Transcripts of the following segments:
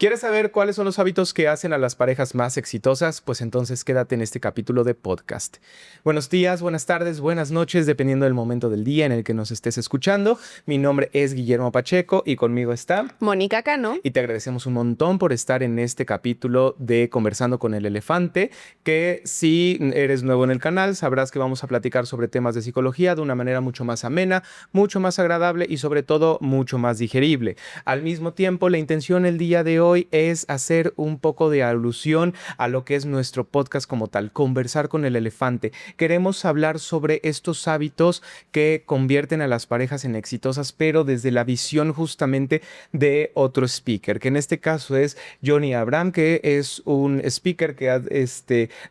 ¿Quieres saber cuáles son los hábitos que hacen a las parejas más exitosas? Pues entonces quédate en este capítulo de podcast. Buenos días, buenas tardes, buenas noches, dependiendo del momento del día en el que nos estés escuchando. Mi nombre es Guillermo Pacheco y conmigo está Mónica Cano. Y te agradecemos un montón por estar en este capítulo de Conversando con el Elefante, que si eres nuevo en el canal, sabrás que vamos a platicar sobre temas de psicología de una manera mucho más amena, mucho más agradable y sobre todo mucho más digerible. Al mismo tiempo, la intención el día de hoy es hacer un poco de alusión a lo que es nuestro podcast como tal, Conversar con el Elefante. Queremos hablar sobre estos hábitos que convierten a las parejas en exitosas, pero desde la visión justamente de otro speaker, que en este caso es Johnny Abraham, que es un speaker que ha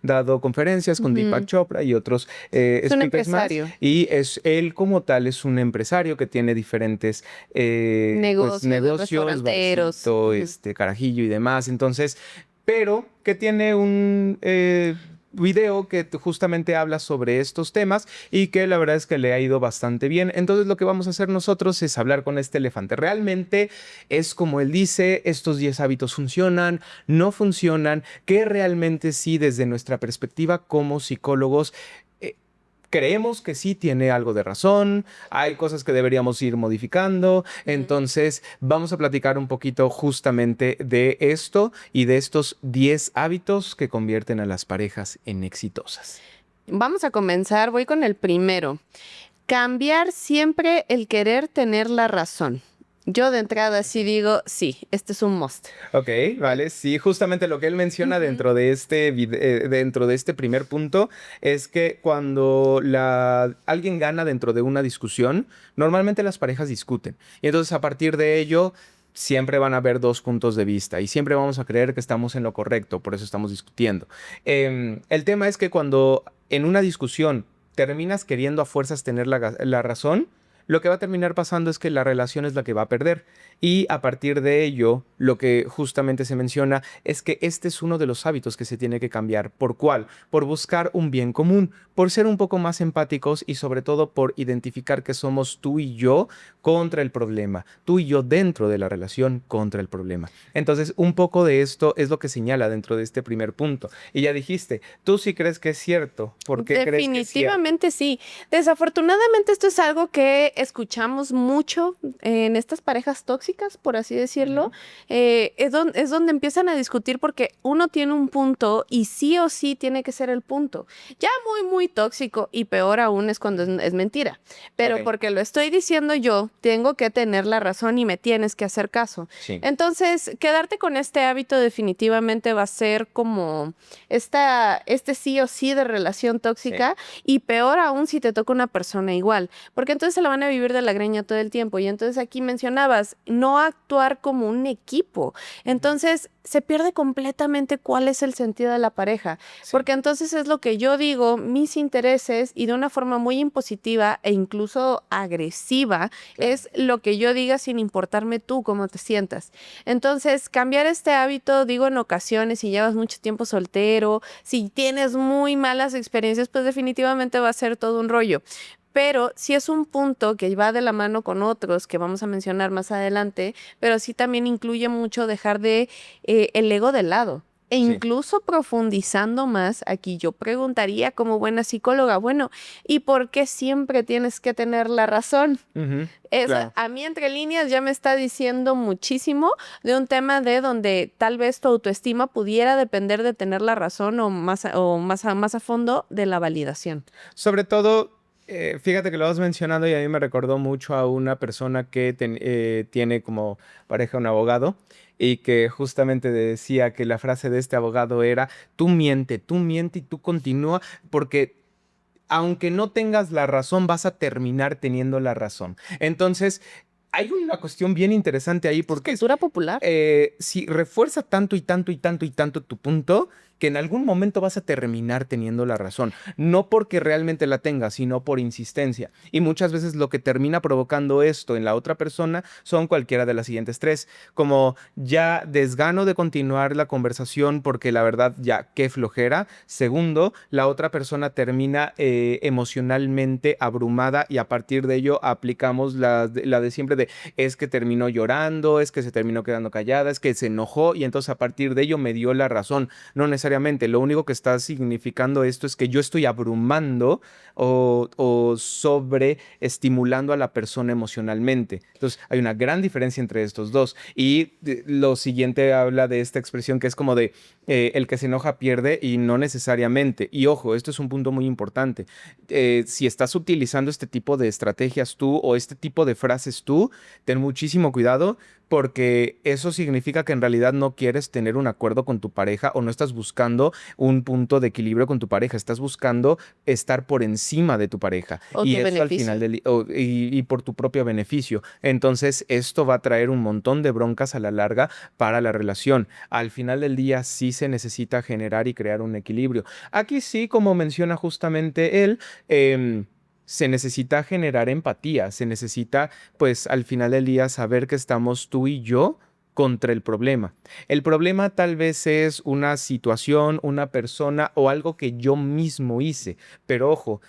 dado conferencias con Deepak Chopra y otros Es un speakers más. empresario. Y él como tal es un empresario que tiene diferentes negocios, restauranteros. barcito, carajillo y demás. Entonces, pero que tiene un video que justamente habla sobre estos temas y que la verdad es que le ha ido bastante bien. Entonces lo que vamos a hacer nosotros es hablar con este elefante. Realmente es como él dice, estos 10 hábitos funcionan, no funcionan, que realmente sí desde nuestra perspectiva como psicólogos creemos que sí tiene algo de razón, hay cosas que deberíamos ir modificando, entonces vamos a platicar un poquito justamente de esto y de estos 10 hábitos que convierten a las parejas en exitosas. Vamos a comenzar, voy con el primero. Cambiar siempre el querer tener la razón. Yo de entrada sí digo, sí, este es un must. Ok, vale, sí, justamente lo que él menciona dentro de este primer punto es que cuando alguien gana dentro de una discusión, normalmente las parejas discuten. Y entonces a partir de ello siempre van a haber dos puntos de vista y siempre vamos a creer que estamos en lo correcto, por eso estamos discutiendo. El tema es que cuando en una discusión terminas queriendo a fuerzas tener la razón, lo que va a terminar pasando es que la relación es la que va a perder. Y a partir de ello, lo que justamente se menciona es que este es uno de los hábitos que se tiene que cambiar. ¿Por cuál? Por buscar un bien común, por ser un poco más empáticos y sobre todo por identificar que somos tú y yo contra el problema, tú y yo dentro de la relación contra el problema. Entonces, un poco de esto es lo que señala dentro de este primer punto. Y ya dijiste, tú sí crees que es cierto. ¿Por qué crees que es cierto? Definitivamente sí. Desafortunadamente esto es algo que escuchamos mucho en estas parejas tóxicas, por así decirlo. Es donde empiezan a discutir porque uno tiene un punto y sí o sí tiene que ser el punto. Ya muy tóxico y peor aún es cuando es mentira. Pero porque lo estoy diciendo yo, tengo que tener la razón y me tienes que hacer caso. Sí. Entonces, quedarte con este hábito definitivamente va a ser como este sí o sí de relación tóxica, sí. Y peor aún si te toca una persona igual, porque entonces se la van a vivir de la greña todo el tiempo. Y entonces aquí mencionabas, no actuar como un equipo. Entonces se pierde completamente cuál es el sentido de la pareja, sí. Porque entonces es lo que yo digo, mis intereses, y de una forma muy impositiva e incluso agresiva, claro. Es lo que yo diga sin importarme tú cómo te sientas. Entonces, cambiar este hábito, digo en ocasiones, si llevas mucho tiempo soltero, si tienes muy malas experiencias, pues definitivamente va a ser todo un rollo. Pero sí es un punto que va de la mano con otros que vamos a mencionar más adelante, pero sí también incluye mucho dejar el ego de lado. E incluso sí. Profundizando más, aquí yo preguntaría como buena psicóloga, bueno, ¿y por qué siempre tienes que tener la razón? Claro. A mí entre líneas ya me está diciendo muchísimo de un tema de donde tal vez tu autoestima pudiera depender de tener la razón o más a fondo de la validación. Sobre todo, fíjate que lo has mencionado y a mí me recordó mucho a una persona que tiene como pareja un abogado y que justamente decía que la frase de este abogado era, tú miente y tú continúa porque aunque no tengas la razón, vas a terminar teniendo la razón. Entonces, hay una cuestión bien interesante ahí porque cultura popular. Si refuerza tanto tu punto, que en algún momento vas a terminar teniendo la razón. No porque realmente la tengas, sino por insistencia. Y muchas veces lo que termina provocando esto en la otra persona son cualquiera de las siguientes tres. Como ya desgano de continuar la conversación porque la verdad ya qué flojera. Segundo, la otra persona termina emocionalmente abrumada y a partir de ello aplicamos la de siempre de es que terminó llorando, es que se terminó quedando callada, es que se enojó y entonces a partir de ello me dio la razón. No necesariamente, lo único que está significando esto es que yo estoy abrumando o sobreestimulando a la persona emocionalmente. Entonces hay una gran diferencia entre estos dos. Y lo siguiente habla de esta expresión que es como de el que se enoja pierde y no necesariamente. Y ojo, esto es un punto muy importante. Si estás utilizando este tipo de estrategias tú o este tipo de frases tú, ten muchísimo cuidado porque eso significa que en realidad no quieres tener un acuerdo con tu pareja o no estás buscando un punto de equilibrio con tu pareja, estás buscando estar por encima de tu pareja O y tu eso al beneficio. final y por tu propio beneficio. Entonces esto va a traer un montón de broncas a la larga para la relación. Al final del día sí se necesita generar y crear un equilibrio. Aquí sí, como menciona justamente él, se necesita generar empatía, se necesita, pues al final del día, saber que estamos tú y yo contra el problema. El problema tal vez es una situación, una persona o algo que yo mismo hice, pero ojo,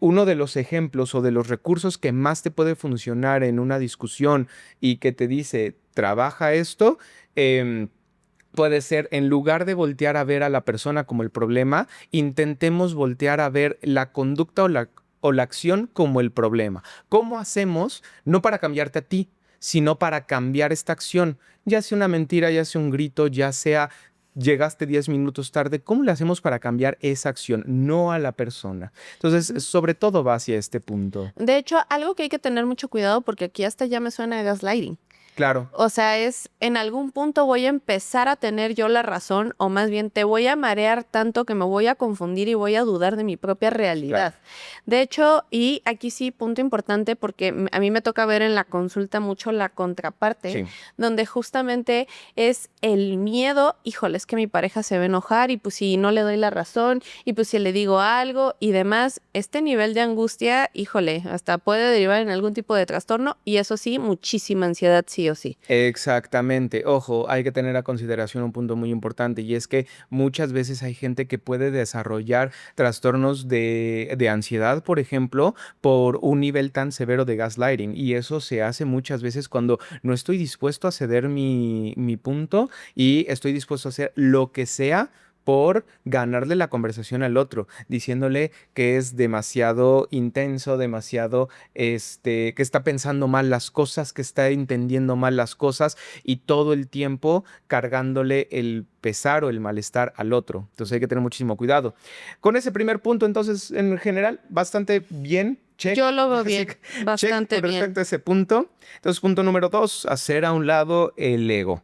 uno de los ejemplos o de los recursos que más te puede funcionar en una discusión y que te dice, trabaja esto, puede ser, en lugar de voltear a ver a la persona como el problema, intentemos voltear a ver la conducta o la acción como el problema. ¿Cómo hacemos? No para cambiarte a ti, sino para cambiar esta acción. Ya sea una mentira, ya sea un grito, ya sea llegaste 10 minutos tarde. ¿Cómo le hacemos para cambiar esa acción? No a la persona. Entonces, sobre todo va hacia este punto. De hecho, algo que hay que tener mucho cuidado porque aquí hasta ya me suena de gaslighting. Claro, O sea, es en algún punto voy a empezar a tener yo la razón o más bien te voy a marear tanto que me voy a confundir y voy a dudar de mi propia realidad. claro. De hecho, y aquí sí, punto importante porque a mí me toca ver en la consulta mucho la contraparte, Sí. donde justamente es el miedo, híjole, es que mi pareja se va a enojar y pues si no le doy la razón y pues si le digo algo y demás, este nivel de angustia, híjole, hasta puede derivar en algún tipo de trastorno y eso sí, muchísima ansiedad sí o sí. Exactamente. Ojo, hay que tener a consideración un punto muy importante y es que muchas veces hay gente que puede desarrollar trastornos de ansiedad, por ejemplo, por un nivel tan severo de gaslighting y eso se hace muchas veces cuando no estoy dispuesto a ceder mi punto y estoy dispuesto a hacer lo que sea por ganarle la conversación al otro, diciéndole que es demasiado intenso, demasiado, que está pensando mal las cosas, que está entendiendo mal las cosas y todo el tiempo cargándole el pesar o el malestar al otro. Entonces hay que tener muchísimo cuidado. Con ese primer punto, entonces, en general, bastante bien. Check. Yo lo veo Así bien, que, check bastante con bien. respecto a ese punto. Entonces, punto número 2, hacer a un lado el ego.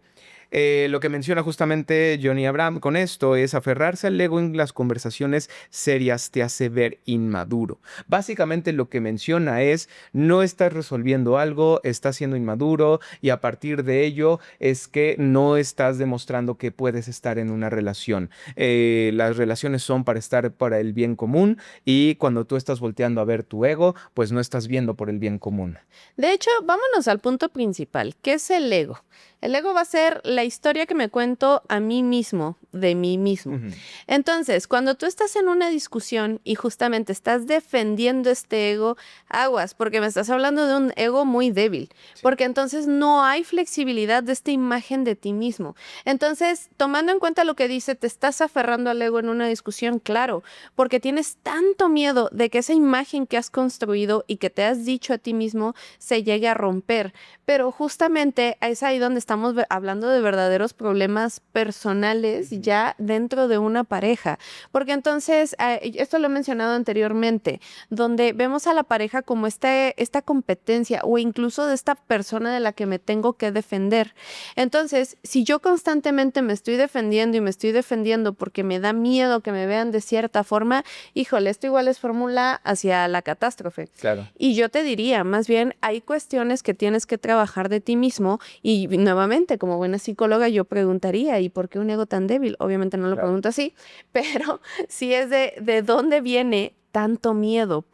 Lo que menciona justamente Johnny Abraham con esto es aferrarse al ego en las conversaciones serias te hace ver inmaduro. Básicamente lo que menciona es no estás resolviendo algo, estás siendo inmaduro y a partir de ello es que no estás demostrando que puedes estar en una relación. Las relaciones son para estar para el bien común y cuando tú estás volteando a ver tu ego, pues no estás viendo por el bien común. De hecho, vámonos al punto principal, ¿qué es el ego? El ego va a ser la historia que me cuento a mí mismo, de mí mismo. Ujú. Entonces, cuando tú estás en una discusión y justamente estás defendiendo este ego, aguas, porque me estás hablando de un ego muy débil, Sí. porque entonces no hay flexibilidad de esta imagen de ti mismo. Entonces, tomando en cuenta lo que dice, te estás aferrando al ego en una discusión, claro, porque tienes tanto miedo de que esa imagen que has construido y que te has dicho a ti mismo se llegue a romper. Pero justamente es ahí donde estamos hablando de verdaderos problemas personales ya dentro de una pareja. Porque entonces, esto lo he mencionado anteriormente, donde vemos a la pareja como esta competencia o incluso de esta persona de la que me tengo que defender. Entonces, si yo constantemente me estoy defendiendo y me estoy defendiendo porque me da miedo que me vean de cierta forma, híjole, esto igual es fórmula hacia la catástrofe. Claro. Y yo te diría, más bien, hay cuestiones que tienes que trabajar de ti mismo y nuevamente nuevamente, como buena psicóloga, yo preguntaría, ¿y por qué un ego tan débil? Obviamente no lo pregunto así, pero sí es de dónde viene tanto miedo.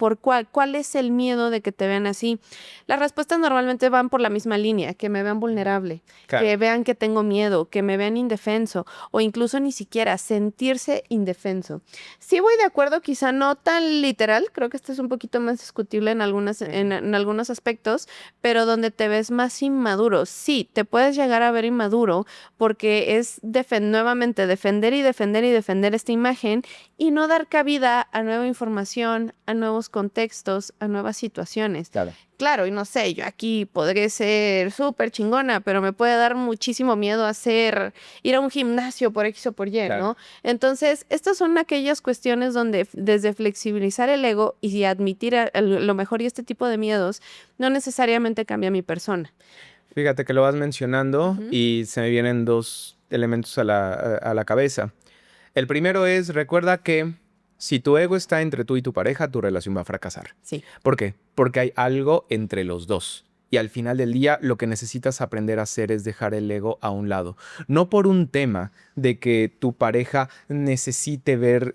¿Cuál es el miedo de que te vean así? Las respuestas normalmente van por la misma línea, que me vean vulnerable, que vean que tengo miedo, que me vean indefenso o incluso ni siquiera sentirse indefenso. Sí voy de acuerdo, quizá no tan literal, creo que esto es un poquito más discutible en algunos aspectos, pero donde te ves más inmaduro. Sí, te puedes llegar a ver inmaduro porque es nuevamente defender y defender y defender esta imagen y no dar cabida a nueva información, a nuevos contextos, a nuevas situaciones. Claro, y no sé, yo aquí podré ser súper chingona, pero me puede dar muchísimo miedo ir a un gimnasio por X o por Y, ¿no? Entonces, estas son aquellas cuestiones donde desde flexibilizar el ego y admitir lo mejor y este tipo de miedos, no necesariamente cambia mi persona. Fíjate que lo vas mencionando y se me vienen dos elementos a la cabeza. El primero es, recuerda que si tu ego está entre tú y tu pareja, tu relación va a fracasar. Sí. ¿Por qué? Porque hay algo entre los dos. Y al final del día, lo que necesitas aprender a hacer es dejar el ego a un lado. No por un tema de que tu pareja necesite ver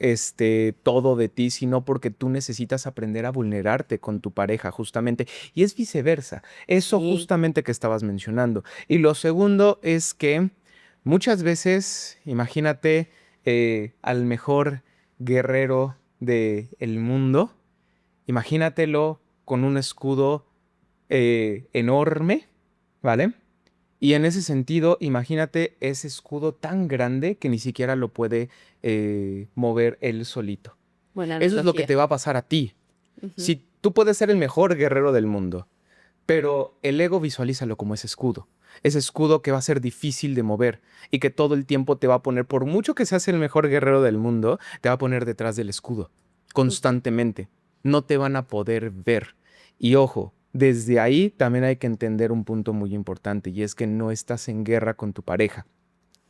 todo de ti, sino porque tú necesitas aprender a vulnerarte con tu pareja, justamente. Y es viceversa. Eso justamente que estabas mencionando. Y lo segundo es que muchas veces, imagínate al mejor guerrero del mundo, imagínatelo con un escudo enorme, ¿vale? Y en ese sentido, imagínate ese escudo tan grande que ni siquiera lo puede mover él solito. Buena Eso es lo que analogía. te va a pasar a ti. Si tú puedes ser el mejor guerrero del mundo, pero el ego visualízalo como ese escudo que va a ser difícil de mover y que todo el tiempo te va a poner, por mucho que seas el mejor guerrero del mundo, te va a poner detrás del escudo, constantemente. No te van a poder ver. Y ojo, desde ahí también hay que entender un punto muy importante y es que no estás en guerra con tu pareja.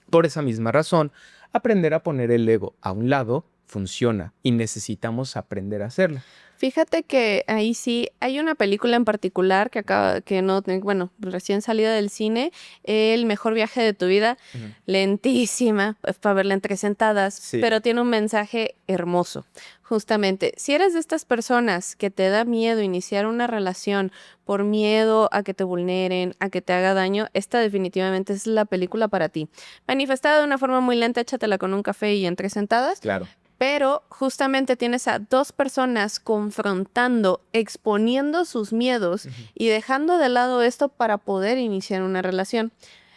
Por esa misma razón, aprender a poner el ego a un lado funciona y necesitamos aprender a hacerlo. Fíjate que ahí sí hay una película en particular recién salida del cine, El mejor viaje de tu vida, lentísima, para verla en 3 sentadas, pero tiene un mensaje hermoso. Justamente, si eres de estas personas que te da miedo iniciar una relación por miedo a que te vulneren, a que te haga daño, esta definitivamente es la película para ti. Manifestada de una forma muy lenta, échatela con un café y en 3 sentadas. Claro. Pero justamente tienes a 2 personas confrontando, exponiendo sus miedos y dejando de lado esto para poder iniciar una relación.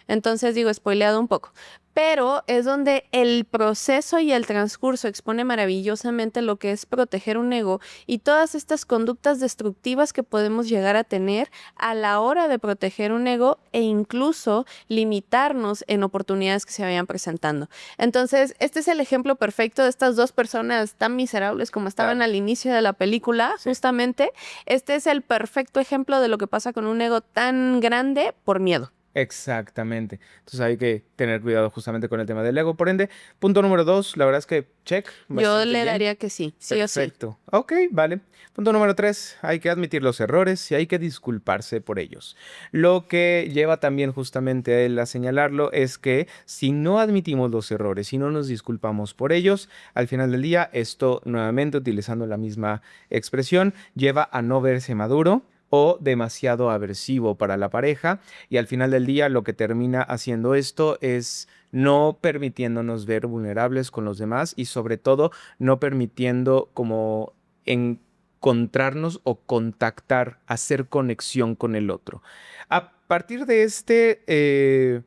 Entonces digo, spoileado un poco. Pero es donde el proceso y el transcurso expone maravillosamente lo que es proteger un ego y todas estas conductas destructivas que podemos llegar a tener a la hora de proteger un ego e incluso limitarnos en oportunidades que se vayan presentando. Entonces, este es el ejemplo perfecto de estas 2 personas tan miserables como estaban al inicio de la película. Justamente, este es el perfecto ejemplo de lo que pasa con un ego tan grande por miedo. Exactamente. Entonces hay que tener cuidado justamente con el tema del ego. Por ende, punto número 2, la verdad es que check. Yo le daría que sí, sí o sí. Perfecto. Ok, vale. Punto número 3, hay que admitir los errores y hay que disculparse por ellos. Lo que lleva también justamente a él a señalarlo es que si no admitimos los errores, si no nos disculpamos por ellos, al final del día, esto nuevamente utilizando la misma expresión, lleva a no verse maduro o demasiado aversivo para la pareja y al final del día lo que termina haciendo esto es no permitiéndonos ver vulnerables con los demás y sobre todo no permitiendo como encontrarnos o contactar, hacer conexión con el otro. A partir de este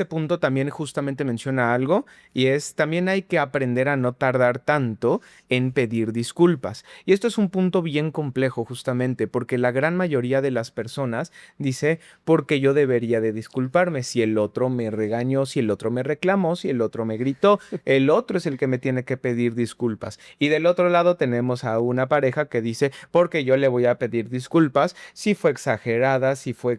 punto también justamente menciona algo y es también hay que aprender a no tardar tanto en pedir disculpas. Y esto es un punto bien complejo justamente porque la gran mayoría de las personas dice porque yo debería de disculparme si el otro me regañó, si el otro me reclamó, si el otro me gritó, el otro es el que me tiene que pedir disculpas. Y del otro lado tenemos a una pareja que dice porque yo le voy a pedir disculpas si fue exagerada, si fue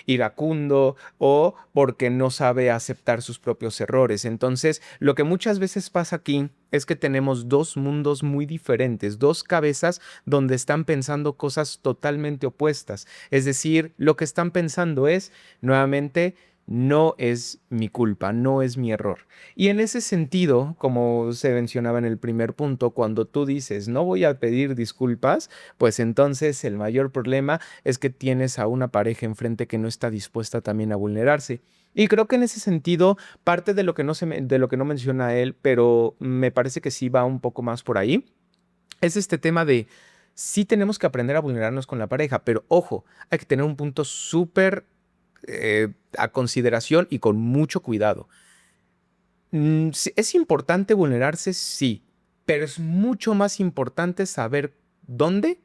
iracundo o o porque no sabe aceptar sus propios errores. Entonces, lo que muchas veces pasa aquí es que tenemos dos mundos muy diferentes, dos cabezas donde están pensando cosas totalmente opuestas. Es decir, lo que están pensando es, nuevamente, no es mi culpa, no es mi error. Y en ese sentido, como se mencionaba en el primer punto, cuando tú dices no voy a pedir disculpas, pues entonces el mayor problema es que tienes a una pareja enfrente que no está dispuesta también a vulnerarse. Y creo que en ese sentido, parte de lo que de lo que no menciona él, pero me parece que sí va un poco más por ahí, es este tema de sí tenemos que aprender a vulnerarnos con la pareja, pero ojo, hay que tener un punto súper a consideración y con mucho cuidado. Sí, ¿es importante vulnerarse? Sí, pero es mucho más importante saber dónde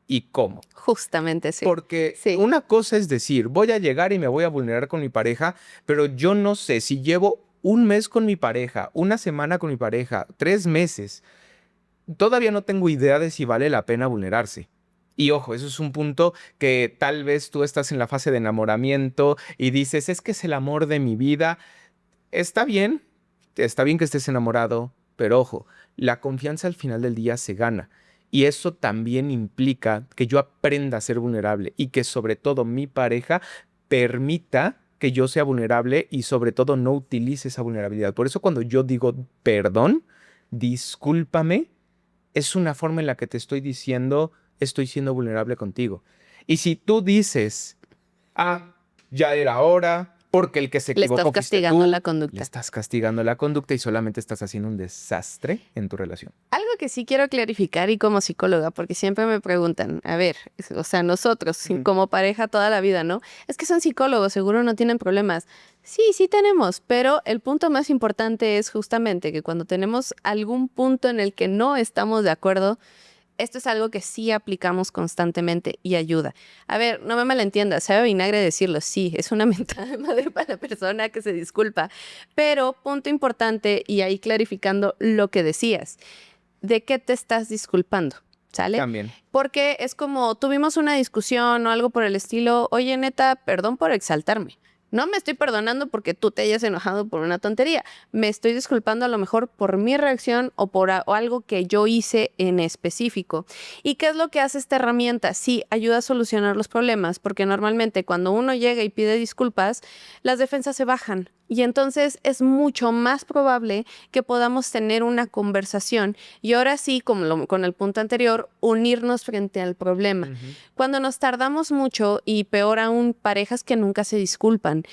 y cómo. Justamente, sí. Porque Sí. una cosa es decir, voy a llegar y me voy a vulnerar con mi pareja, pero yo no sé si llevo un mes con mi pareja, una semana con mi pareja, 3 meses. Todavía no tengo idea de si vale la pena vulnerarse. Y ojo, eso es un punto que tal vez tú estás en la fase de enamoramiento y dices, es que es el amor de mi vida. Está bien que estés enamorado, pero ojo, la confianza al final del día se gana. Y eso también implica que yo aprenda a ser vulnerable y que sobre todo mi pareja permita que yo sea vulnerable y sobre todo no utilice esa vulnerabilidad. Por eso cuando yo digo perdón, discúlpame, es una forma en la que te estoy diciendo, estoy siendo vulnerable contigo. Y si tú dices, ya era hora, porque el que se Le estás equivocó fuiste castigando tú, la le conducta. estás castigando la conducta y solamente estás haciendo un desastre en tu relación. Algo que sí quiero clarificar y como psicóloga, porque siempre me preguntan, a ver, o sea, nosotros como pareja toda la vida, ¿no? Es que son psicólogos, seguro no tienen problemas. Sí, sí tenemos, pero el punto más importante es justamente que cuando tenemos algún punto en el que no estamos de acuerdo, esto es algo que sí aplicamos constantemente y ayuda. A ver, no me malentiendas, sabe vinagre decirlo, sí, es una mentada de madre para la persona que se disculpa, pero punto importante y ahí clarificando lo que decías, ¿de qué te estás disculpando? ¿Sale? También. Porque es como tuvimos una discusión o algo por el estilo, oye neta, perdón por exaltarme. No me estoy perdonando porque tú te hayas enojado por una tontería. Me estoy disculpando a lo mejor por mi reacción o por o algo que yo hice en específico. ¿Y qué es lo que hace esta herramienta? Sí, ayuda a solucionar los problemas porque normalmente cuando uno llega y pide disculpas, las defensas se bajan. Y entonces es mucho más probable que podamos tener una conversación y ahora sí, como con el punto anterior, unirnos frente al problema. Cuando nos tardamos mucho y peor aún, parejas que nunca se disculpan.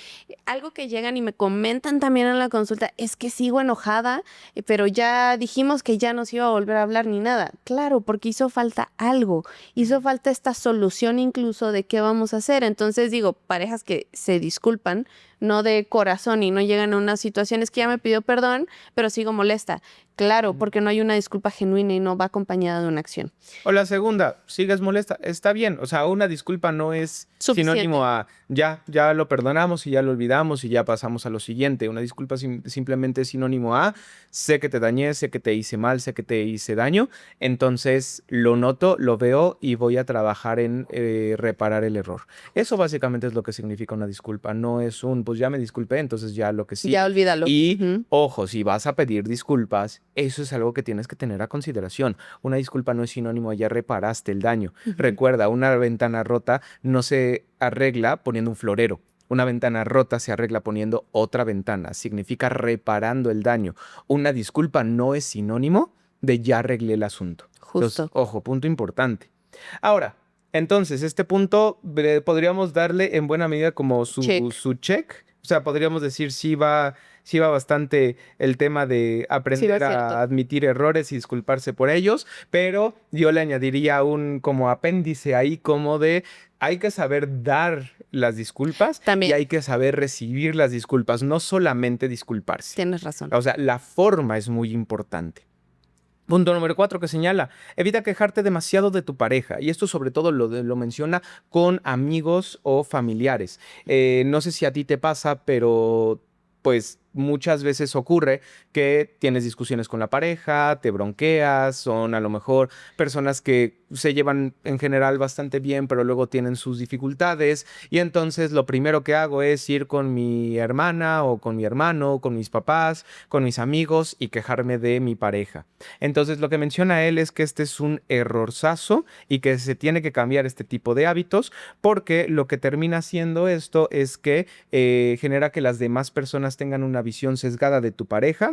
Algo que llegan y me comentan también en la consulta es que sigo enojada, pero ya dijimos que ya no se iba a volver a hablar ni nada. Claro, porque hizo falta algo, hizo falta esta solución incluso de qué vamos a hacer. Entonces digo, parejas que se disculpan, no de corazón y no llegan a una situación, es que ya me pidió perdón, pero sigo molesta. Claro, porque no hay una disculpa genuina y no va acompañada de una acción. O la segunda, sigues molesta, está bien. O sea, una disculpa no es Suficiente. sinónimo a ya lo perdonamos y ya lo olvidamos y ya pasamos a lo siguiente. Una disculpa simplemente es sinónimo a sé que te dañé, sé que te hice mal, sé que te hice daño. Entonces lo noto, lo veo y voy a trabajar en reparar el error. Eso básicamente es lo que significa una disculpa. No es pues ya me disculpé, entonces ya lo que sí. Ya olvídalo. Y ojo, si vas a pedir disculpas, eso es algo que tienes que tener a consideración. Una disculpa no es sinónimo a ya reparaste el daño. Recuerda, una ventana rota no se arregla poniendo un florero. Una ventana rota se arregla poniendo otra ventana. Significa reparando el daño. Una disculpa no es sinónimo de ya arreglé el asunto. Justo. Entonces, ojo, punto importante. Ahora, entonces, este punto podríamos darle en buena medida como su check. O sea, podríamos decir sí va bastante el tema de aprender a admitir errores y disculparse por ellos, pero yo le añadiría un como apéndice ahí como de hay que saber dar las disculpas También. Y hay que saber recibir las disculpas, no solamente disculparse. Tienes razón. O sea, la forma es muy importante. Punto número 4 que señala, evita quejarte demasiado de tu pareja. Y esto sobre todo lo menciona con amigos o familiares. No sé si a ti te pasa, pero pues muchas veces ocurre que tienes discusiones con la pareja, te bronqueas, son a lo mejor personas que se llevan en general bastante bien, pero luego tienen sus dificultades, y entonces lo primero que hago es ir con mi hermana o con mi hermano, con mis papás, con mis amigos y quejarme de mi pareja. Entonces lo que menciona él es que este es un errorzazo y que se tiene que cambiar este tipo de hábitos, porque lo que termina haciendo esto es que genera que las demás personas tengan una visión sesgada de tu pareja,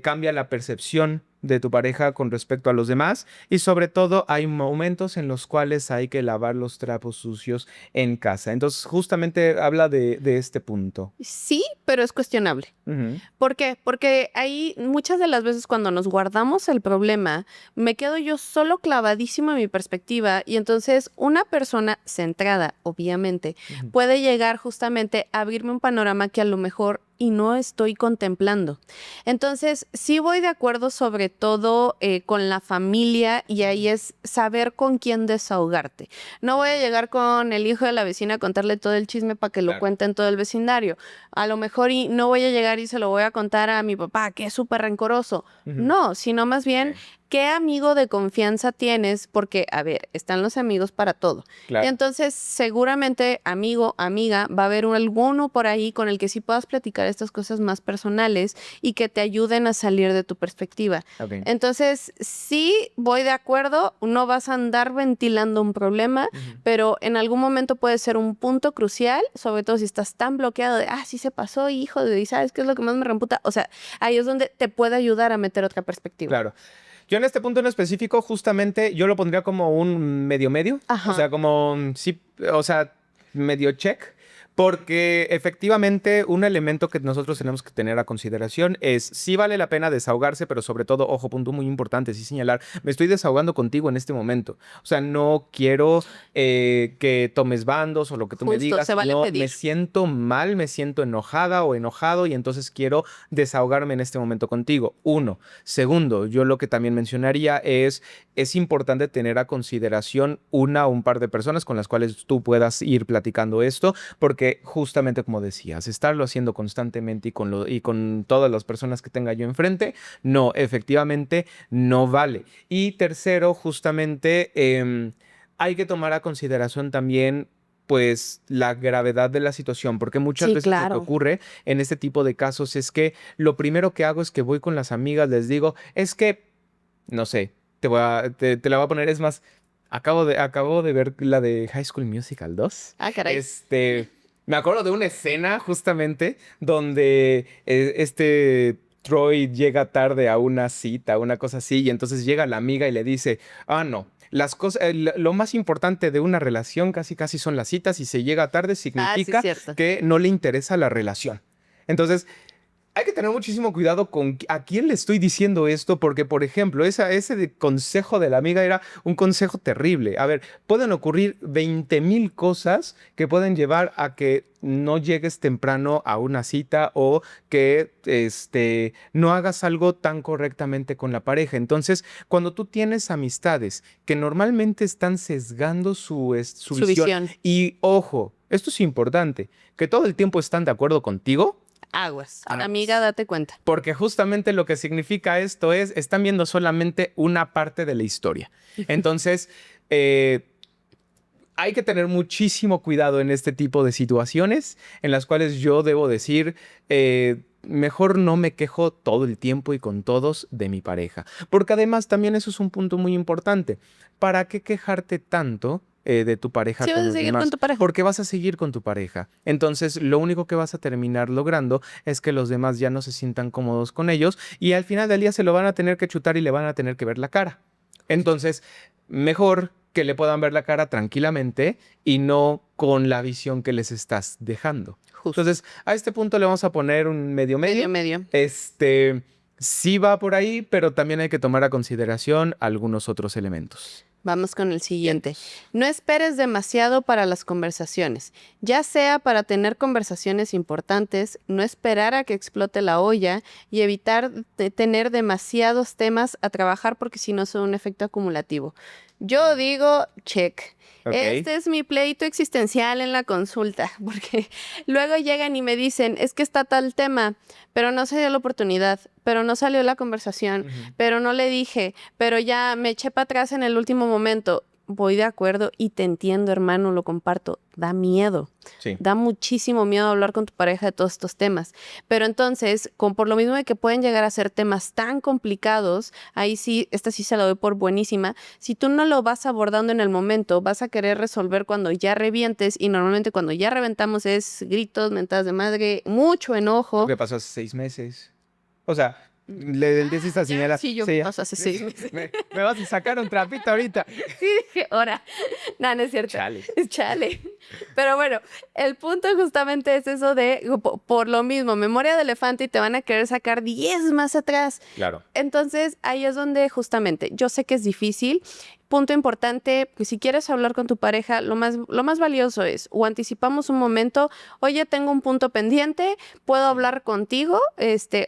cambia la percepción de tu pareja con respecto a los demás, y sobre todo hay momentos en los cuales hay que lavar los trapos sucios en casa. Entonces justamente habla de este punto. Sí, pero es cuestionable. Ujú. ¿Por qué? Porque ahí muchas de las veces cuando nos guardamos el problema, me quedo yo solo clavadísimo en mi perspectiva, y entonces una persona centrada, obviamente, Ujú. puede llegar justamente a abrirme un panorama que a lo mejor y no estoy contemplando. Entonces, sí voy de acuerdo sobre todo con la familia, y ahí es saber con quién desahogarte. No voy a llegar con el hijo de la vecina a contarle todo el chisme para que lo Claro. cuente en todo el vecindario. A lo mejor y no voy a llegar y se lo voy a contar a mi papá, que es súper rencoroso. Ujú. No, sino más bien, Ok. ¿qué amigo de confianza tienes? Porque, a ver, están los amigos para todo. Y Claro. entonces, seguramente, amigo, amiga, va a haber alguno por ahí con el que sí puedas platicar estas cosas más personales y que te ayuden a salir de tu perspectiva. Ok. Entonces, sí voy de acuerdo, no vas a andar ventilando un problema, Ujú. pero en algún momento puede ser un punto crucial, sobre todo si estás tan bloqueado de, sí se pasó, hijo de, ¿y sabes qué es lo que más me reemputa? O sea, ahí es donde te puede ayudar a meter otra perspectiva. Claro. Yo en este punto en específico, justamente, yo lo pondría como un medio. Ajá. O sea, como, sí, o sea, medio check. Porque efectivamente un elemento que nosotros tenemos que tener a consideración es sí vale la pena desahogarse, pero sobre todo, ojo, punto muy importante, sí señalar, me estoy desahogando contigo en este momento. O sea, no quiero que tomes bandos o lo que tú me Justo, digas. se vale No, pedir. me siento mal, me siento enojada o enojado, y entonces quiero desahogarme en este momento contigo. Uno. Segundo, yo lo que también mencionaría es importante tener a consideración una o un par de personas con las cuales tú puedas ir platicando esto, porque justamente como decías, estarlo haciendo constantemente y con todas las personas que tenga yo enfrente, no, efectivamente no vale. Y tercero, justamente hay que tomar a consideración también pues la gravedad de la situación, porque muchas Sí, veces lo que claro. ocurre en este tipo de casos es que lo primero que hago es que voy con las amigas, les digo, es que, no sé, te la voy a poner, es más, acabo de ver la de High School Musical 2. Caray. Me acuerdo de una escena justamente donde Troy llega tarde a una cita, una cosa así, y entonces llega la amiga y le dice, no, las cosas, lo más importante de una relación casi casi son las citas, y si llega tarde Sí, significa cierto. que no le interesa la relación. Entonces, hay que tener muchísimo cuidado con a quién le estoy diciendo esto, porque, por ejemplo, consejo de la amiga era un consejo terrible. A ver, pueden ocurrir 20,000 cosas que pueden llevar a que no llegues temprano a una cita, o que no hagas algo tan correctamente con la pareja. Entonces, cuando tú tienes amistades que normalmente están sesgando su Su visión, visión. y ojo, esto es importante, que todo el tiempo están de acuerdo contigo. Aguas. Aguas. Amiga, date cuenta. Porque justamente lo que significa esto es, están viendo solamente una parte de la historia. Entonces, hay que tener muchísimo cuidado en este tipo de situaciones en las cuales yo debo decir, mejor no me quejo todo el tiempo y con todos de mi pareja. Porque además también eso es un punto muy importante. ¿Para qué quejarte tanto de tu pareja Sí, con vas a los seguir demás? con tu pareja. Porque vas a seguir con tu pareja. Entonces, lo único que vas a terminar logrando es que los demás ya no se sientan cómodos con ellos, y al final del día se lo van a tener que chutar y le van a tener que ver la cara. Entonces, mejor que le puedan ver la cara tranquilamente y no con la visión que les estás dejando. Justo. Entonces, a este punto le vamos a poner un medio. Medio. Sí va por ahí, pero también hay que tomar a consideración algunos otros elementos. Vamos con el siguiente. No esperes demasiado para las conversaciones, ya sea para tener conversaciones importantes, no esperar a que explote la olla y evitar tener demasiados temas a trabajar porque si no son un efecto acumulativo. Yo digo, check. Ok. Este es mi pleito existencial en la consulta, porque luego llegan y me dicen, es que está tal tema, pero no se dio la oportunidad, pero no salió la conversación, Ujú. pero no le dije, pero ya me eché para atrás en el último momento. Voy de acuerdo y te entiendo, hermano, lo comparto. Da miedo. Sí. Da muchísimo miedo hablar con tu pareja de todos estos temas. Pero entonces, por lo mismo de que pueden llegar a ser temas tan complicados, ahí sí, esta sí se la doy por buenísima. Si tú no lo vas abordando en el momento, vas a querer resolver cuando ya revientes y normalmente cuando ya reventamos es gritos, mentadas de madre, mucho Lo enojo. que pasó hace 6 meses. O sea, le dices esta señora. Sí, yo, Sí, ya. o sea, hace 6 meses. Me vas a sacar un trapito ahorita. Sí, dije, ahora. No, no es cierto. Chale. Chale. Pero bueno, el punto justamente es eso de, por lo mismo, memoria de elefante y te van a querer sacar 10 más atrás. Claro. Entonces, ahí es donde justamente, yo sé que es difícil. Punto importante, que si quieres hablar con tu pareja, lo más valioso es, o anticipamos un momento, oye, tengo un punto pendiente, puedo hablar contigo,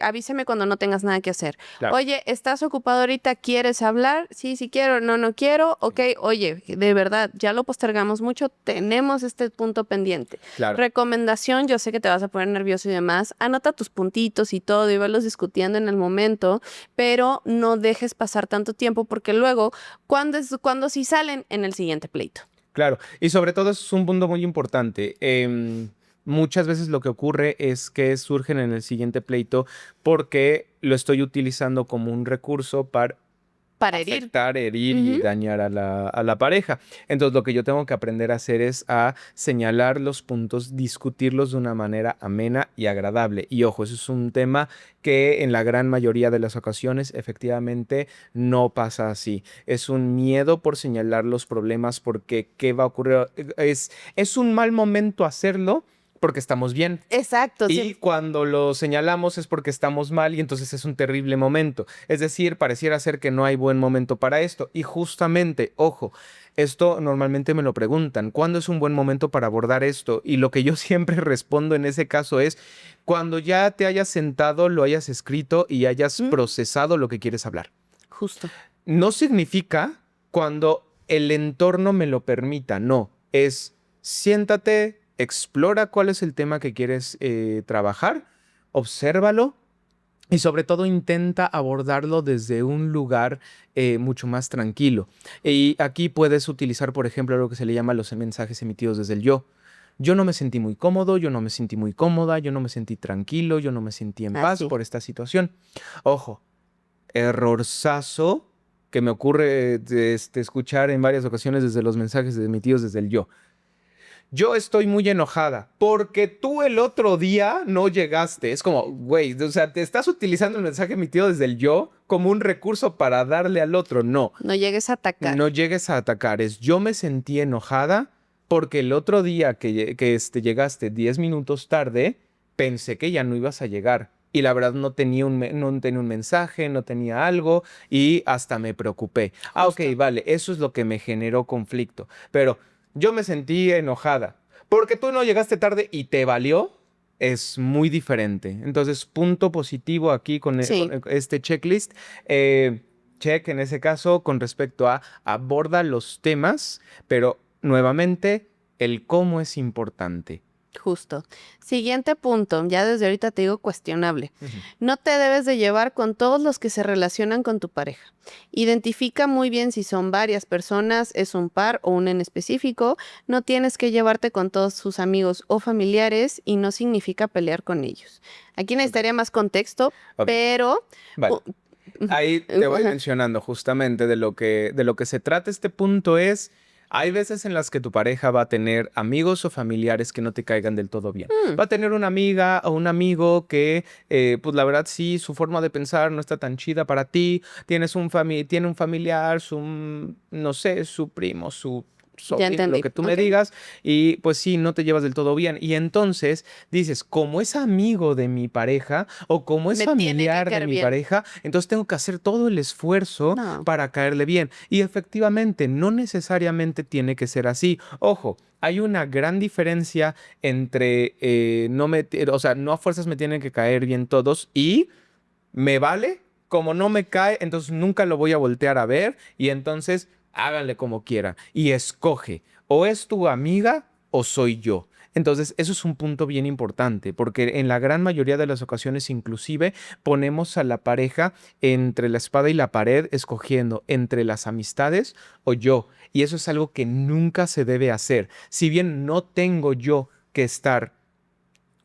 avísame cuando no tengas nada que hacer. Claro. Oye, ¿estás ocupado ahorita? ¿Quieres hablar? Sí, sí quiero, no, no quiero. Ok, oye, de verdad, ya lo postergamos mucho, tenemos este punto pendiente. Claro. Recomendación, yo sé que te vas a poner nervioso y demás, anota tus puntitos y todo y verlos discutiendo en el momento, pero no dejes pasar tanto tiempo porque luego, cuando sí salen en el siguiente pleito. Claro, y sobre todo es un punto muy importante. Muchas veces lo que ocurre es que surgen en el siguiente pleito porque lo estoy utilizando como un recurso para Para herir. afectar, herir y Ujú. dañar a la pareja. Entonces lo que yo tengo que aprender a hacer es a señalar los puntos, discutirlos de una manera amena y agradable. Y ojo, eso es un tema que en la gran mayoría de las ocasiones efectivamente no pasa así. Es un miedo por señalar los problemas porque ¿qué va a ocurrir? Es un mal momento hacerlo porque estamos bien. Exacto. Y Sí. cuando lo señalamos es porque estamos mal y entonces es un terrible momento. Es decir, pareciera ser que no hay buen momento para esto. Y justamente, ojo, esto normalmente me lo preguntan, ¿cuándo es un buen momento para abordar esto? Y lo que yo siempre respondo en ese caso es cuando ya te hayas sentado, lo hayas escrito y hayas procesado lo que quieres hablar. Justo. No significa cuando el entorno me lo permita, no. Es siéntate, explora cuál es el tema que quieres trabajar, obsérvalo y sobre todo intenta abordarlo desde un lugar mucho más tranquilo. Y aquí puedes utilizar, por ejemplo, lo que se le llama los mensajes emitidos desde el yo. Yo no me sentí muy cómodo, yo no me sentí muy cómoda, yo no me sentí tranquilo, yo no me sentí en paz Así. por esta situación. Ojo, errorzazo que me ocurre escuchar en varias ocasiones desde los mensajes emitidos desde el yo. Yo estoy muy enojada porque tú el otro día no llegaste. Es como, güey, o sea, te estás utilizando el mensaje emitido desde el yo como un recurso para darle al otro. No, No llegues a atacar. no llegues a atacar. Es yo me sentí enojada porque el otro día que llegaste 10 minutos tarde, pensé que ya no ibas a llegar. Y la verdad no tenía no tenía un mensaje, no tenía algo y hasta me preocupé. Ah, ok, Justo. vale, eso es lo que me generó conflicto. Pero yo me sentí enojada porque tú no llegaste tarde y te valió. Es muy diferente. Entonces, punto positivo aquí con, Sí. con este checklist. Check en ese caso con respecto a aborda los temas, pero nuevamente el cómo es importante. Justo. Siguiente punto, ya desde ahorita te digo cuestionable. Ujú. No te debes de llevar con todos los que se relacionan con tu pareja. Identifica muy bien si son varias personas, es un par o un en específico. No tienes que llevarte con todos sus amigos o familiares y no significa pelear con ellos. Aquí necesitaría más contexto, Ok. pero... Vale. Ahí te voy Ajá. mencionando justamente de lo que se trata este punto es, hay veces en las que tu pareja va a tener amigos o familiares que no te caigan del todo bien. Va a tener una amiga o un amigo que, pues la verdad sí, su forma de pensar no está tan chida para ti. Tiene un familiar, no sé, su primo, su Ya lo entendí. que tú me Ok. digas, y pues sí, no te llevas del todo bien. Y entonces dices, como es amigo de mi pareja o como es Me tiene que familiar de caer mi bien. pareja, entonces tengo que hacer todo el esfuerzo No. para caerle bien. Y efectivamente, no necesariamente tiene que ser así. Ojo, hay una gran diferencia entre o sea, no a fuerzas me tienen que caer bien todos y me vale, como no me cae, entonces nunca lo voy a voltear a ver y entonces háganle como quieran y escoge, o es tu amiga o soy yo. Entonces, eso es un punto bien importante, porque en la gran mayoría de las ocasiones inclusive ponemos a la pareja entre la espada y la pared, escogiendo entre las amistades o yo. Y eso es algo que nunca se debe hacer. Si bien no tengo yo que estar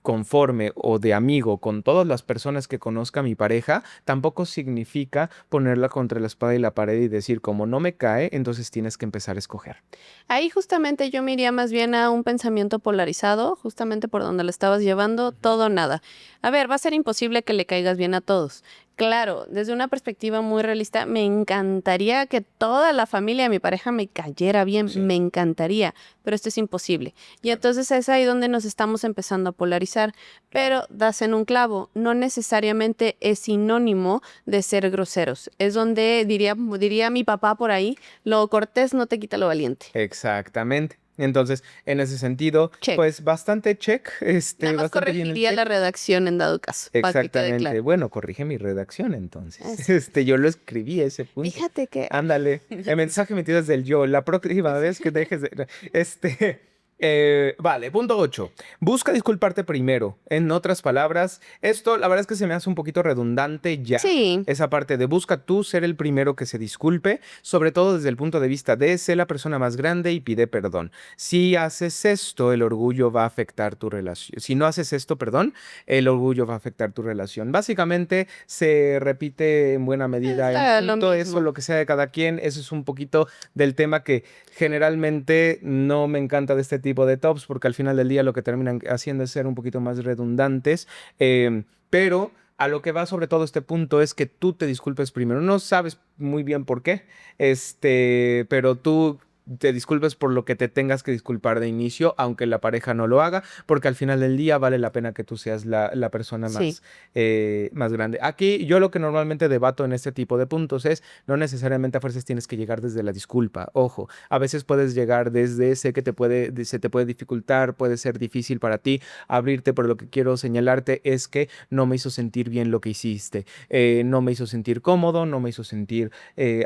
conforme o de amigo con todas las personas que conozca mi pareja, tampoco significa ponerla contra la espada y la pared y decir, como no me cae, entonces tienes que empezar a escoger. Ahí justamente yo me iría más bien a un pensamiento polarizado, justamente por donde lo estabas llevando, Ujú. todo o nada. A ver, va a ser imposible que le caigas bien a todos. Claro, desde una perspectiva muy realista, me encantaría que toda la familia de mi pareja me cayera bien, Sí, me encantaría, pero esto es imposible. Y claro, entonces es ahí donde nos estamos empezando a polarizar, claro. pero das en un clavo, no necesariamente es sinónimo de ser groseros. Es donde diría mi papá por ahí, lo cortés no te quita lo valiente. Exactamente. Entonces, en ese sentido, Check. pues bastante check, Nada más bastante bien el corregiría check. la redacción en dado caso, para que quede Exactamente. claro. Bueno, corrige mi redacción entonces. Eso. Yo lo escribí ese punto. Fíjate que Ándale. El mensaje metido desde el yo. La próxima vez que dejes de. Vale, punto 8. Busca disculparte primero. En otras palabras, esto la verdad es que se me hace un poquito redundante ya. sí, Esa parte de busca tú ser el primero que se disculpe, sobre todo desde el punto de vista de ser la persona más grande y pide perdón. Si haces esto, el orgullo va a afectar tu relación. Si no haces esto, perdón, el orgullo va a afectar tu relación. Básicamente se repite en buena es medida en lo punto eso, mismo. lo que sea de cada quien. Eso es un poquito del tema que generalmente no me encanta de este tipo de tops porque al final del día lo que terminan haciendo es ser un poquito más redundantes. Pero a lo que va sobre todo este punto es que tú te disculpes primero. No sabes muy bien por qué, pero tú te disculpes por lo que te tengas que disculpar de inicio, aunque la pareja no lo haga, porque al final del día vale la pena que tú seas la persona Sí. más grande. Aquí yo lo que normalmente debato en este tipo de puntos es, no necesariamente a fuerzas tienes que llegar desde la disculpa. Ojo, a veces puedes llegar desde, sé que se te puede dificultar, puede ser difícil para ti abrirte, pero lo que quiero señalarte es que no me hizo sentir bien lo que hiciste, no me hizo sentir cómodo, no me hizo sentir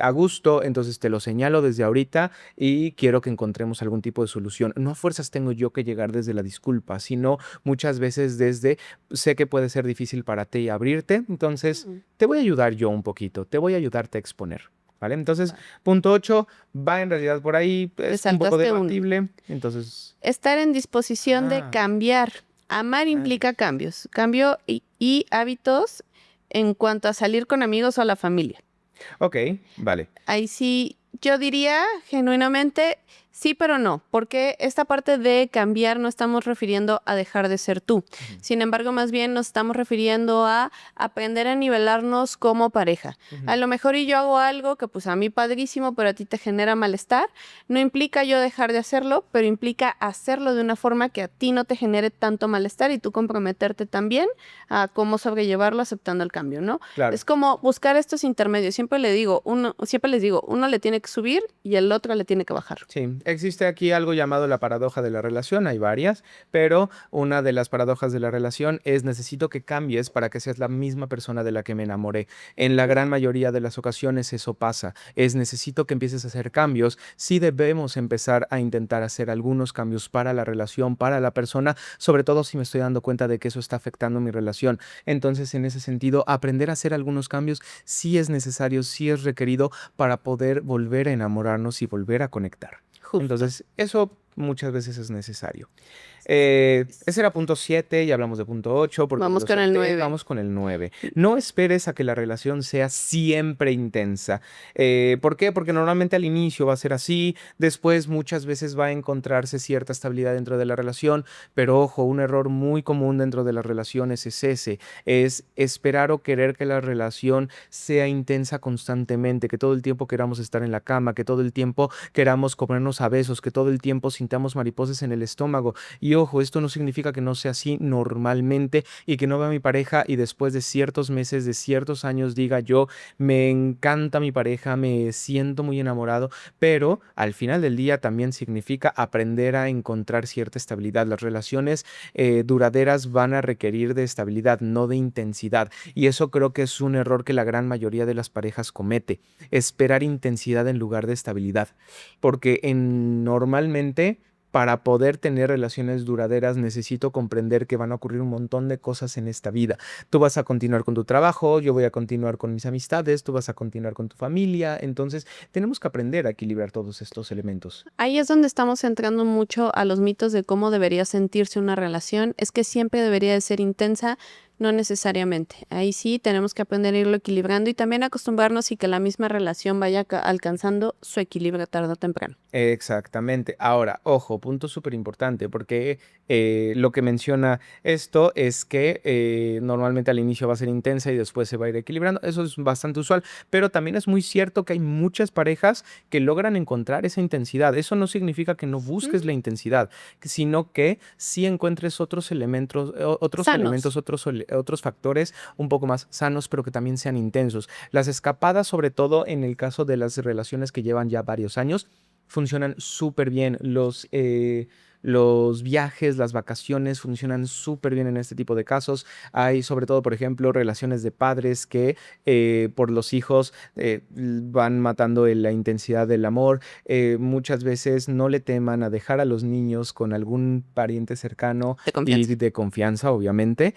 a gusto, entonces te lo señalo desde ahorita y quiero que encontremos algún tipo de solución. No a fuerzas tengo yo que llegar desde la disculpa, sino muchas veces desde, sé que puede ser difícil para ti abrirte, entonces Mm, te voy a ayudar yo un poquito, te voy a ayudarte a exponer. ¿Vale? Entonces, va. punto 8 va en realidad por ahí, Te es un poco saltaste uno. debatible, entonces... Estar en disposición de Ah, cambiar. Amar ah, implica cambios. Cambio y hábitos en cuanto a salir con amigos o la familia. ok, vale. Ahí sí, yo diría genuinamente sí, pero no, porque esta parte de cambiar no estamos refiriendo a dejar de ser tú. Ujú, Sin embargo, más bien nos estamos refiriendo a aprender a nivelarnos como pareja. A ujú, lo mejor y yo hago algo que pues a mí padrísimo, pero a ti te genera malestar. No implica yo dejar de hacerlo, pero implica hacerlo de una forma que a ti no te genere tanto malestar y tú comprometerte también a cómo sobrellevarlo aceptando el cambio, ¿no? claro. Es como buscar estos intermedios. Siempre les digo, uno le tiene que subir y el otro le tiene que bajar. Sí, existe aquí algo llamado la paradoja de la relación, hay varias, pero una de las paradojas de la relación es necesito que cambies para que seas la misma persona de la que me enamoré. En la gran mayoría de las ocasiones eso pasa, es necesito que empieces a hacer cambios, sí debemos empezar a intentar hacer algunos cambios para la relación, para la persona, sobre todo si me estoy dando cuenta de que eso está afectando mi relación. Entonces, en ese sentido, aprender a hacer algunos cambios sí es necesario, sí es requerido para poder volver a enamorarnos y volver a conectar. Justo. Entonces, eso muchas veces es necesario. Ese era punto 7 y hablamos de punto 8 porque Vamos lo con el solté. 9. Vamos con el 9. No esperes a que la relación sea siempre intensa. ¿Por qué? Porque normalmente al inicio va a ser así, después muchas veces va a encontrarse cierta estabilidad dentro de la relación, pero ojo, un error muy común dentro de las relaciones es ese, es esperar o querer que la relación sea intensa constantemente, que todo el tiempo queramos estar en la cama, que todo el tiempo queramos comernos a besos, que todo el tiempo sintamos mariposas en el estómago. Y ojo, esto no significa que no sea así normalmente y que no vea a mi pareja y después de ciertos meses, de ciertos años diga yo, me encanta mi pareja, me siento muy enamorado, pero al final del día también significa aprender a encontrar cierta estabilidad. Las relaciones duraderas van a requerir de estabilidad, no de intensidad. Y eso creo que es un error que la gran mayoría de las parejas comete, esperar intensidad en lugar de estabilidad. Porque normalmente para poder tener relaciones duraderas necesito comprender que van a ocurrir un montón de cosas en esta vida. Tú vas a continuar con tu trabajo, yo voy a continuar con mis amistades, tú vas a continuar con tu familia. Entonces tenemos que aprender a equilibrar todos estos elementos. Ahí es donde estamos entrando mucho a los mitos de cómo debería sentirse una relación. Es que siempre debería de ser intensa, no necesariamente. Ahí sí tenemos que aprender a irlo equilibrando y también acostumbrarnos y que la misma relación vaya alcanzando su equilibrio tarde o temprano. Exactamente. Ahora, ojo, punto súper importante, porque lo que menciona esto es que normalmente al inicio va a ser intensa y después se va a ir equilibrando. Eso es bastante usual, pero también es muy cierto que hay muchas parejas que logran encontrar esa intensidad. Eso no significa que no busques la intensidad, sino que sí encuentres otros elementos, Sanos. otros factores un poco más sanos, pero que también sean intensos. Las escapadas, sobre todo en el caso de las relaciones que llevan ya varios años, funcionan súper bien. Los viajes, las vacaciones funcionan súper bien en este tipo de casos. Hay sobre todo, por ejemplo, relaciones de padres que por los hijos van matando la intensidad del amor. Muchas veces no le teman a dejar a los niños con algún pariente cercano De y confianza. de confianza, obviamente,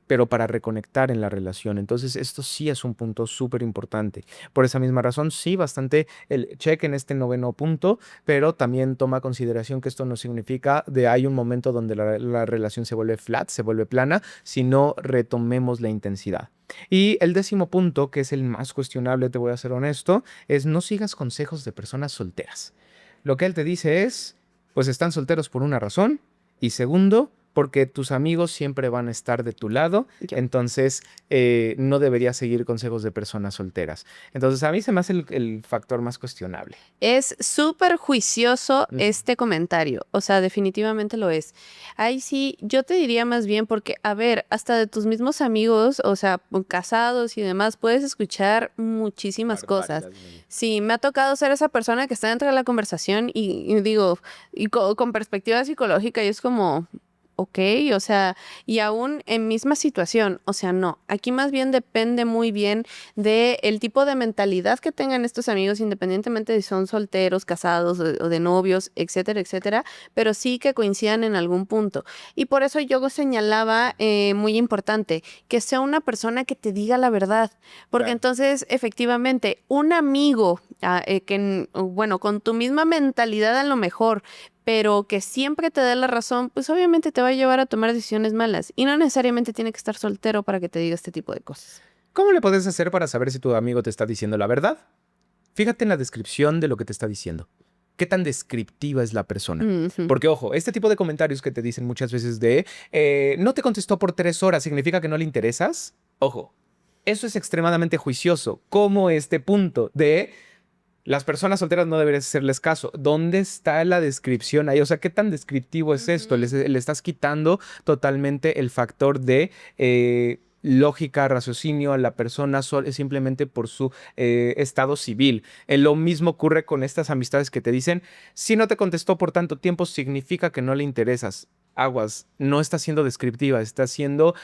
pero para reconectar en la relación. Entonces, esto sí es un punto súper importante. Por esa misma razón, sí, bastante el check en este noveno punto, pero también toma consideración que esto no significa de hay un momento donde la relación se vuelve flat, se vuelve plana, si no retomemos la intensidad. Y el 10.º punto, que es el más cuestionable, te voy a ser honesto, es no sigas consejos de personas solteras. Lo que él te dice es, pues están solteros por una razón, y segundo, porque tus amigos siempre van a estar de tu lado, Yo. entonces no deberías seguir consejos de personas solteras. Entonces a mí se me hace el factor más cuestionable. Es súper juicioso este comentario, o sea, definitivamente lo es. Ahí sí, yo te diría más bien porque, a ver, hasta de tus mismos amigos, o sea, casados y demás, puedes escuchar muchísimas cosas. Sí, me ha tocado ser esa persona que está dentro de la conversación y digo, y con perspectiva psicológica, y es como, ok, o sea, y aún en misma situación, o sea, no, aquí más bien depende muy bien del tipo de mentalidad que tengan estos amigos, independientemente de si son solteros, casados o de novios, etcétera, etcétera, pero sí que coincidan en algún punto. Y por eso yo señalaba, muy importante, que sea una persona que te diga la verdad, porque Claro. entonces, efectivamente, un amigo bueno, con tu misma mentalidad a lo mejor, pero que siempre te dé la razón, pues obviamente te va a llevar a tomar decisiones malas. Y no necesariamente tiene que estar soltero para que te diga este tipo de cosas. ¿Cómo le puedes hacer para saber si tu amigo te está diciendo la verdad? Fíjate en la descripción de lo que te está diciendo. ¿Qué tan descriptiva es la persona? Ujú. Porque, ojo, este tipo de comentarios que te dicen muchas veces de no te contestó por 3 horas, ¿significa que no le interesas? Ojo, eso es extremadamente juicioso. Como este punto de las personas solteras no deberías hacerles caso. ¿Dónde está la descripción ahí? O sea, ¿qué tan descriptivo es esto? Le estás quitando totalmente el factor de lógica, raciocinio a la persona simplemente por su estado civil. Lo mismo ocurre con estas amistades que te dicen, si no te contestó por tanto tiempo, significa que no le interesas. Aguas, no está siendo descriptiva, está siendo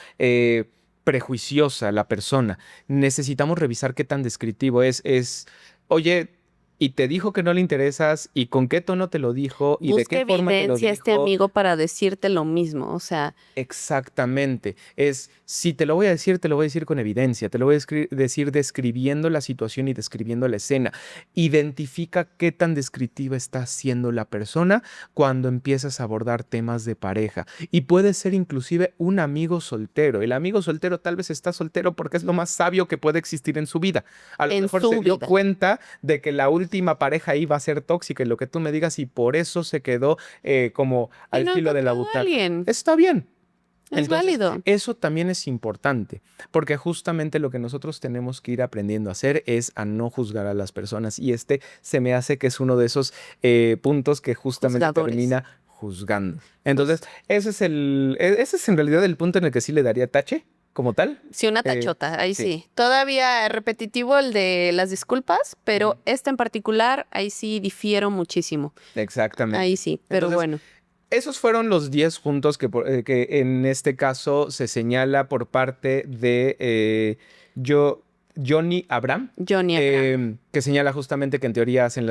prejuiciosa la persona. Necesitamos revisar qué tan descriptivo es. Oye, y te dijo que no le interesas y con qué tono te lo dijo y de Busca qué forma te lo evidencia este dijo. amigo para decirte lo mismo, o sea, Exactamente. Si te lo voy a decir, te lo voy a decir con evidencia, te lo voy a decir describiendo la situación y describiendo la escena. Identifica qué tan descriptiva está siendo la persona cuando empiezas a abordar temas de pareja. Y puede ser inclusive un amigo soltero. El amigo soltero tal vez está soltero porque es lo más sabio que puede existir en su vida. A lo en mejor su se dio vida. cuenta de que la última pareja iba a ser tóxica y lo que tú me digas y por eso se quedó como Y al no ha filo de la encontrado a butaca. alguien. Está bien. Es Entonces, válido. eso también es importante, porque justamente lo que nosotros tenemos que ir aprendiendo a hacer es a no juzgar a las personas. Y se me hace que es uno de esos puntos que justamente Juzgadores. termina juzgando. Entonces, ese es en realidad el punto en el que sí le daría tache, como tal. Sí, una Eh, tachota, ahí sí, sí. Todavía repetitivo el de las disculpas, pero este en particular, ahí sí difiero muchísimo. exactamente. Ahí sí, pero Entonces, bueno. esos fueron los 10 puntos que en este caso se señala por parte de Johnny Abraham, Johnny Abraham. que señala justamente que en teoría son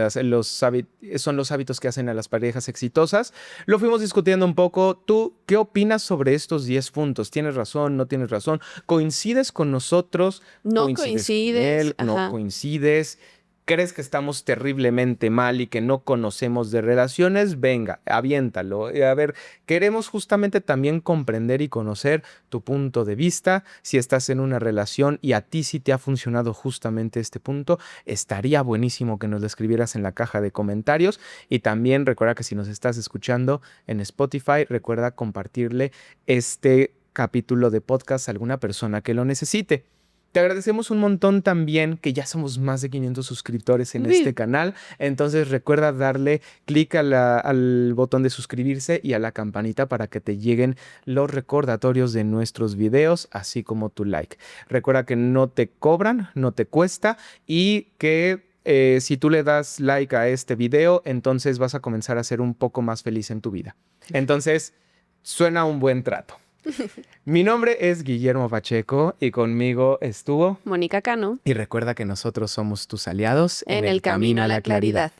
los hábitos que hacen a las parejas exitosas. Lo fuimos discutiendo un poco. ¿Tú qué opinas sobre estos 10 puntos? ¿Tienes razón? ¿No tienes razón? ¿Coincides con nosotros? No ¿Coincides con coincides, él? ¿No ajá. coincides? ¿Crees que estamos terriblemente mal y que no conocemos de relaciones? Venga, aviéntalo. A ver, queremos justamente también comprender y conocer tu punto de vista. Si estás en una relación y a ti sí te ha funcionado justamente este punto, estaría buenísimo que nos lo escribieras en la caja de comentarios. Y también recuerda que si nos estás escuchando en Spotify, recuerda compartirle este capítulo de podcast a alguna persona que lo necesite. Te agradecemos un montón también que ya somos más de 500 suscriptores en este canal. Entonces recuerda darle clic al botón de suscribirse y a la campanita para que te lleguen los recordatorios de nuestros videos, así como tu like. Recuerda que no te cobran, no te cuesta y que si tú le das like a este video, entonces vas a comenzar a ser un poco más feliz en tu vida. Entonces, suena un buen trato. Mi nombre es Guillermo Pacheco y conmigo estuvo Mónica Cano, y recuerda que nosotros somos tus aliados en el camino a la claridad.